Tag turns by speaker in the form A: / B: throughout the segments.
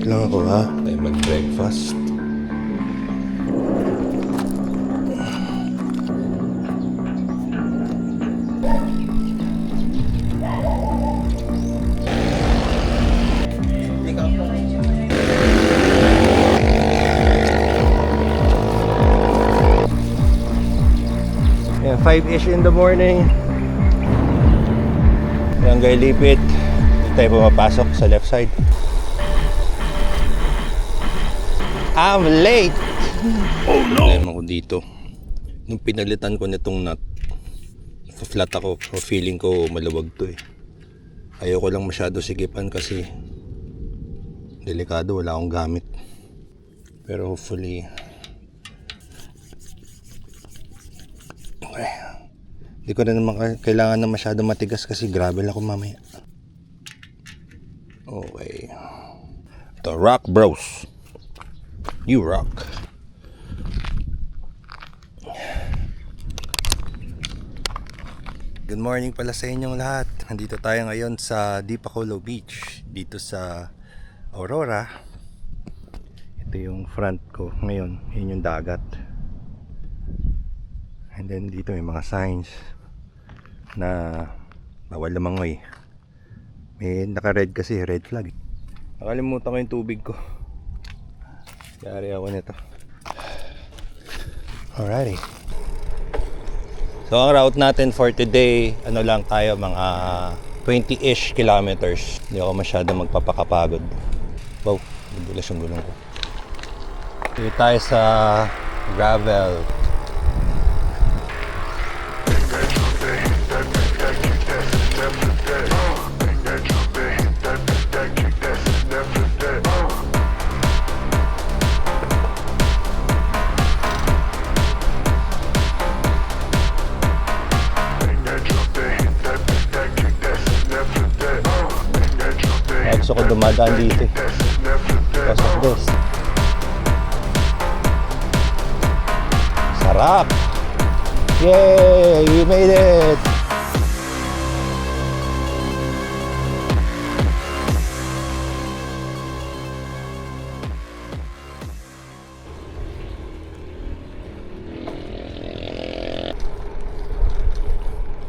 A: Wait lang ako ha. Tayo mag-breakfast. Yan, 5-ish in the morning. Barangay Lipit. Dito tayo pumapasok sa left side. I'm late! Oh no! Problema ko dito. Nung pinalitan ko nitong nut, flat ako. Feeling ko maluwag to eh. Ayoko lang masyado sigipan kasi delikado, wala akong gamit. Pero hopefully okay. Hindi ko rin naman kailangan na masyado matigas kasi gravel ako mamaya. Okay. The Rock Bros. You rock. Good morning pala sa inyong lahat. Nandito tayo ngayon sa Dipakolo Beach, dito sa Aurora. Ito yung front ko ngayon, yun yung dagat. And then dito may mga signs na bawal lumangoy. May naka-red kasi, red flag. Nakalimutan ko yung tubig ko. Yari ako nito. Alrighty. So ang route natin for today, ano lang tayo, mga 20-ish kilometers. Hindi ako masyado magpapakapagod. Wow, nagulas yung gulong ko. Dito tayo sa gravel. Gusto ko dumadaan dito because of this. Sarap! Yay! We made it!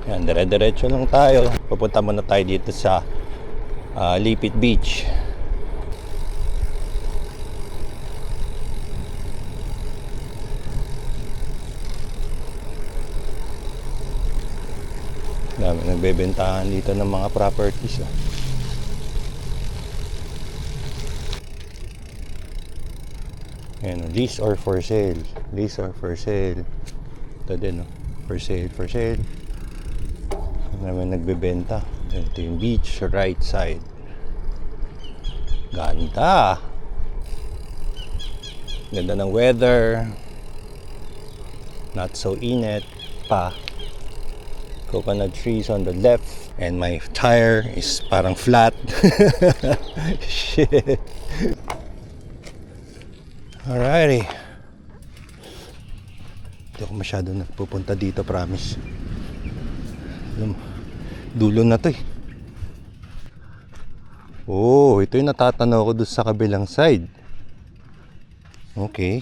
A: Yan, dire-diretso lang tayo. Pupunta muna tayo dito sa Lipit Beach. Dami nagbebentahan dito ng mga properties. Ayan, lease or for sale. Lease or for sale. Ito din, for sale, for sale. Dami nagbebenta. Ito yung beach, right side. Ganda. Ganda ng weather. Not so init pa. Coconut trees on the left. And my tire is parang flat. Shit. Alrighty. Hindi ako masyado nagpupunta dito, promise. Dulo na to eh. Oh, ito yung natatanaw ko doon sa kabilang side. Okay.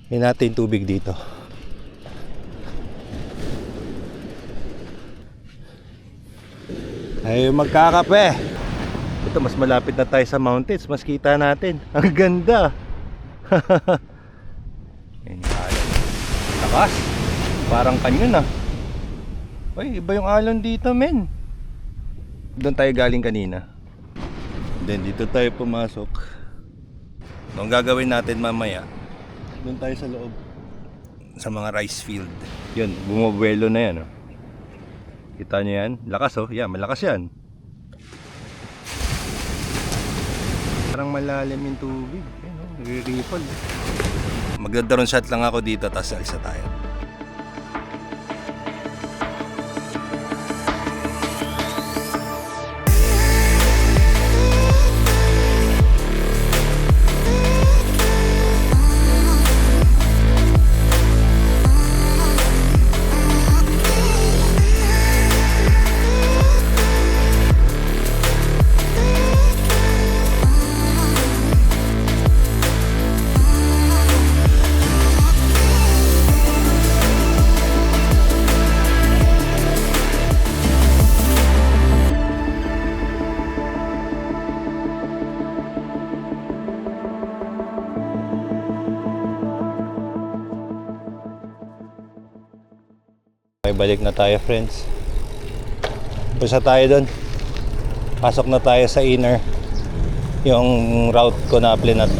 A: Hindi natin tubig dito. Ay, magkakape. Ito, mas malapit na tayo sa mountains. Mas kita natin. Ang ganda. Yan yung alon. Lakas. Parang kanyon ah. Uy, iba yung alon dito, men. Doon tayo galing kanina. Then dito tayo pumasok. So, ang gagawin natin mamaya, doon tayo sa loob, sa mga rice field. Yun, bumubuelo na yan. Kita nyo yan? Lakas yan, malakas yan. Parang malalim yung tubig. Nagre-ripple. Magdadaron shot lang ako dito, tapos alisa tayo. Okay, balik na tayo friends. Pusa tayo doon. Pasok na tayo sa inner. Yung route ko na plinat.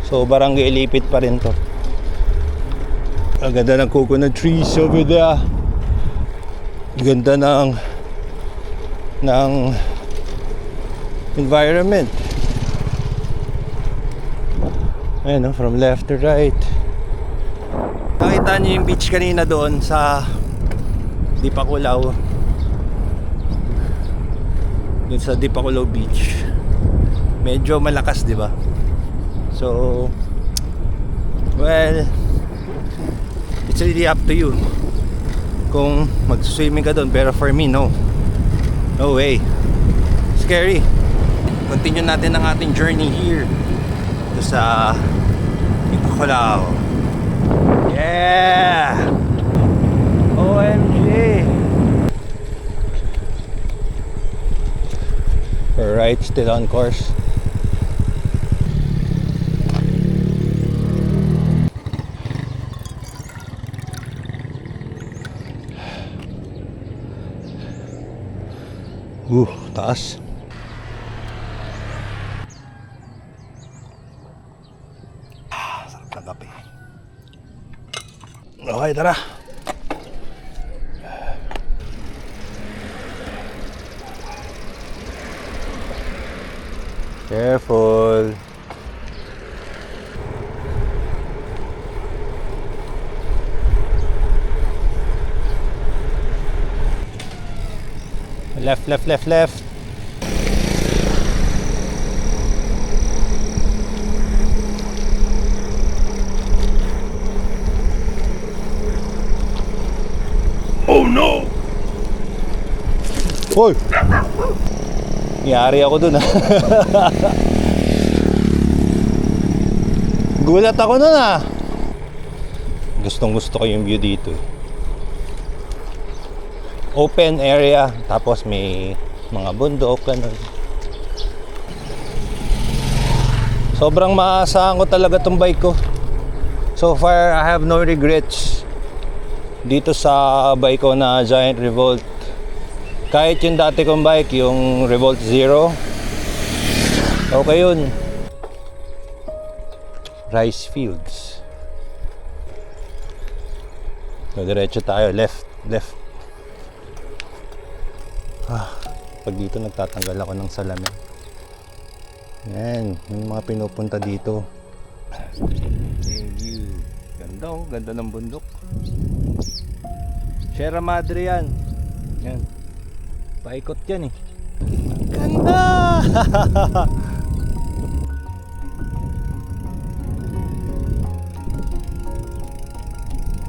A: So barangay Ilipit pa rin to. Ang ganda ng coconut trees over there. Ganda ng environment. Ayan, no? From left to right. Nakita niyo yung beach kanina doon sa Dipakulaw. Doon sa Dipakulaw Beach. Medyo malakas, di ba? So, well, it's really up to you kung mag-swimming ka doon. Pero for me, no. No way. Scary. Continue natin ang ating journey here to sa Dipakulaw. Yeah! OMG! Alright, still on course. Taas. Sarap ng kape. Okay, tara. Careful. Left, left, left, left. Oh no! Hoy! Yari ako dun ah. Gulat ako dun ah. Gustong gusto ko yung view dito. Open area, tapos may mga bundok, ganun. Sobrang maasahan ko talaga tong bike ko. So far, I have no regrets dito sa bike ko na Giant Revolt. Kahit yung dati kong bike, yung Revolt Zero, okay yun. Rice fields. So, diretso tayo, left, left. Pag dito nagtatanggal ako ng salamin. Yan, yung mga pinupunta dito. Ganda oh, ganda ng bundok. Sierra Madre yan. Yan. Paikot yan eh. Ganda!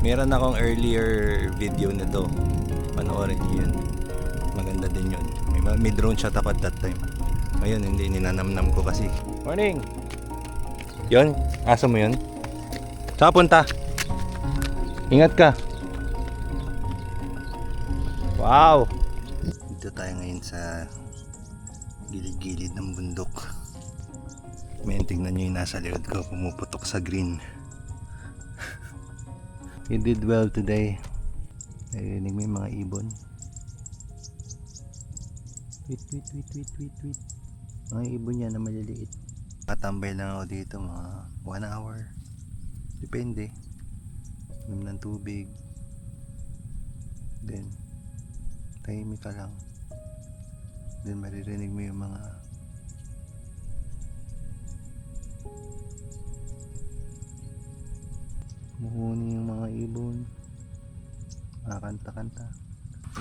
A: Meron akong earlier video nito. Panoorin niyo yun. Maganda din yun. May drone shot ako at that time. Ngayon hindi ninanamnam ko kasi. Morning! Yun? Aso mo yun? Saan punta? Ingat ka. Wow! Dito tayo ngayon sa gilid-gilid ng bundok. May tingnan nyo yung nasa likod ko, pumuputok sa green. You did well today. Narinig mo yung mga ibon. Tweet, tweet, tweet, tweet, tweet, tweet. Mga ibon yan na maliliit. Patambay lang ako dito mga 1 hour. Depende. Inom ng tubig. Then tahimik ka lang. Then maririnig mo yung mga muhuni yung mga ibon. Kanta-kanta.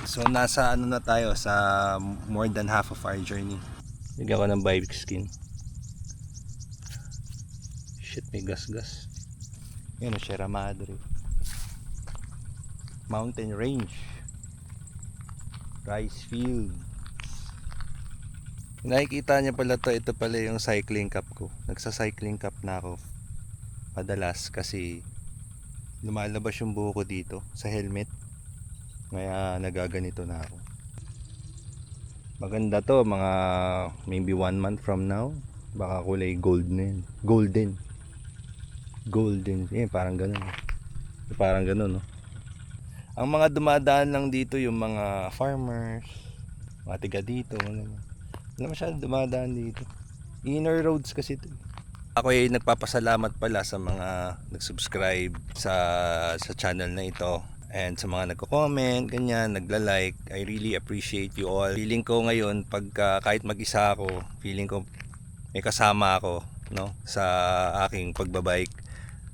A: So nasa ano na tayo sa more than half of our journey. Bigyan ko ng bike skin. Shit, may gas-gas. Yan ang Sierra Madre. Mountain range. Rice field. Nakikita niya pala to, ito pala yung cycling cup ko. Nagsa-cycling cup na ako. Padalas kasi lumalabas yung buhok ko dito sa helmet. Kaya nagaganito na ako. Maganda to, mga maybe 1 month from now. Baka kulay gold na yun. Golden. Parang ganun. Parang ganun, no? Ang mga dumadaan lang dito yung mga farmers, mga tiga dito. Wala masyadong dumadaan dito. Inner roads kasi ito. Ako ay nagpapasalamat pala sa mga nag-subscribe sa channel na ito. And sa mga nagko-comment, ganyan, nagla-like. I really appreciate you all. Feeling ko ngayon, pagka kahit mag-isa ako, feeling ko may kasama ako, no, sa aking pagbabike,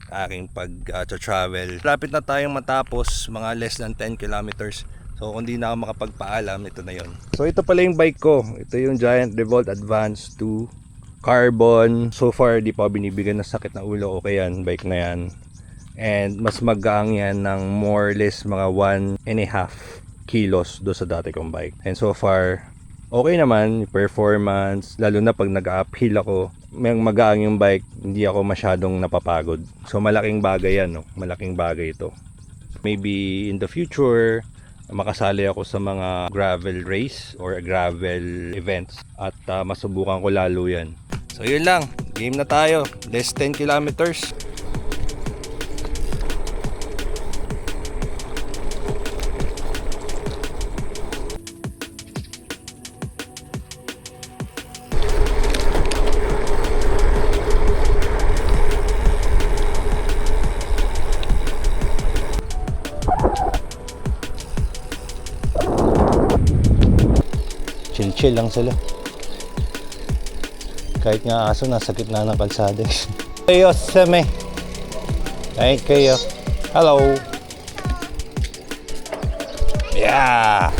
A: aking pag-travel. Lapit na tayong matapos, mga less than 10 kilometers. So kung di na ako makapagpaalam, ito na yon. So ito pala yung bike ko. Ito yung Giant Revolt Advance 2 Carbon. So far di pa binibigyan ng sakit na ulo. Okay yan, bike na yan. And mas magaang yan ng more or less mga 1.5 kilos do sa dati kong bike. And so far okay naman yung performance, lalo na pag nag-uphill ako. May magaang yung bike, hindi ako masyadong napapagod. So malaking bagay yan, no? Malaking bagay ito. Maybe in the future makasali ako sa mga gravel race or gravel events at masubukan ko lalo yan. So yun lang, game na tayo. Less 10 kilometers. Chill lang sila. Kahit nga aso nasa gitna ng kalsada. Kayo seme. Thank you. Hello. Yeah.